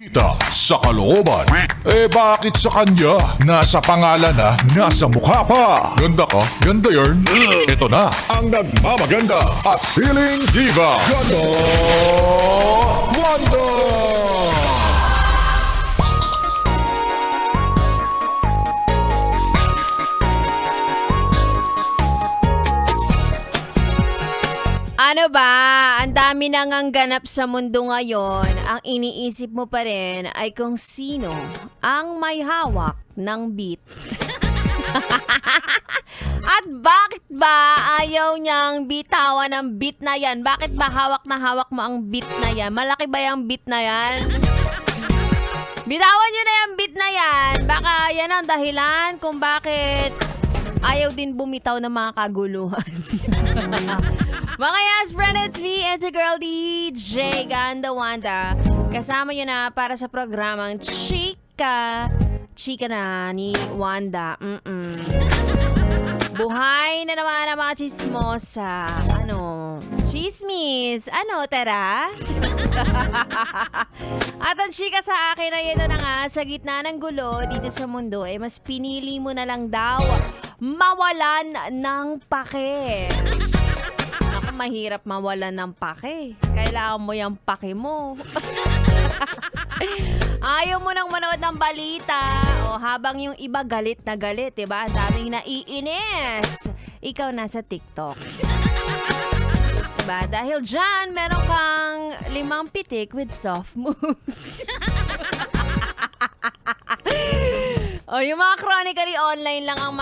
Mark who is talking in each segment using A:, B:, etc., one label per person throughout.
A: Kita sa kalooban. Bakit sa kanya? Nasa pangalan na, nasa mukha pa. Ganda ka? Ganda yarn. Ito na ang nagmamaganda at feeling diva. Ganda Wanda!
B: Ano ba? Ang dami nang ang ganap sa mundo ngayon. Ang iniisip mo pa rin ay kung sino ang may hawak ng beat. At bakit ba ayaw niyang bitawan ng beat na yan? Bakit ba hawak na hawak mo ang beat na yan? Malaki ba yung beat na yan? Bitawan niyo na yung beat na yan. Baka yan ang dahilan kung bakit ayaw din bumitaw ng mga kaguluhan. Mga yes, friend, it's me, it's a girl DJ Ganda Wanda. Kasama nyo na para sa programang Chika. Chika na ni Wanda. Buhay na naman ang mga chismosa. Chismis. Tara? At ang chika sa akin ay ito na nga, sa gitna ng gulo dito sa mundo, mas pinili mo na lang daw mawalan ng pake. Mahirap mawalan ng pake. Kailangan mo yung pake mo. Ayaw mo nang manood ng balita. O habang yung iba galit na galit, diba? Ang daming naiinis. Ikaw nasa TikTok. Diba? Dahil dyan, meron kang 5 pitik with soft moves. Yung mga chronically online lang ang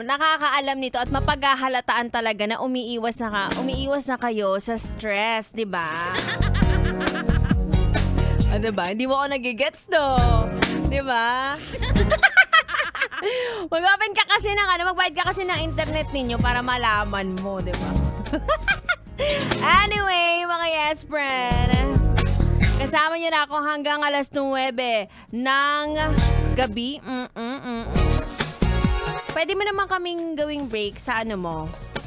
B: nakakaalam nito at mapaghahalataan talaga na umiiwas na kayo sa stress, 'di ba? Diba? Hindi mo ako nagigets do. 'Di ba? Mag-open ka kasi magbayad ka kasi ng internet ninyo para malaman mo, 'di ba? Anyway, mga yes friend. Kasama niyo na ako hanggang alas 9 ng gabi. Pwede mo naman kaming gawing break sa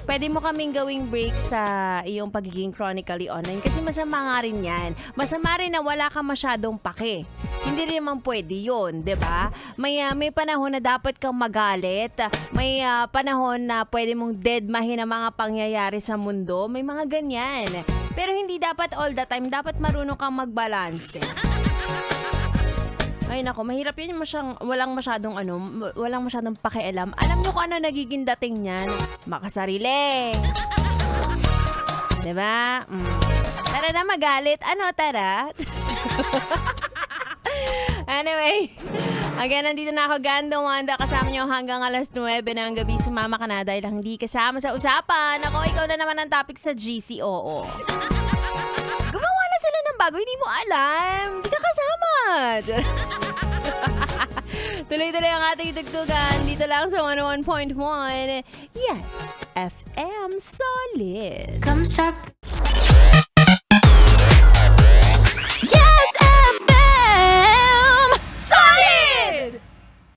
B: Pwede mo kaming gawing break sa iyong pagiging chronically online kasi masama nga rin yan. Masama rin na wala ka masyadong pake. Hindi rin naman pwede yun, di ba? May panahon na dapat kang magalit. May panahon na pwede mong deadmahin ang mga pangyayari sa mundo. May mga ganyan. Pero hindi dapat all the time. Dapat marunong kang magbalance. Ay nako, mahirap yun walang masyadong pakialam. Alam nyo kung ano nagiging dating niyan? Makasarili. Diba? Tara na magalit. Tara? Anyway, again, nandito na ako, Ganda Wanda, kasama nyo hanggang alas 9 ng gabi. Sumama ka na dahil hindi kasama sa usapan. Ako, ikaw na naman ang topic sa GCOO. Gumawa na sila ng bago, hindi mo alam. Hindi ka kasama. Tuloy-tuloy ang ating tugtugan dito lang sa 101.1. Yes, FM Solid.
C: Come start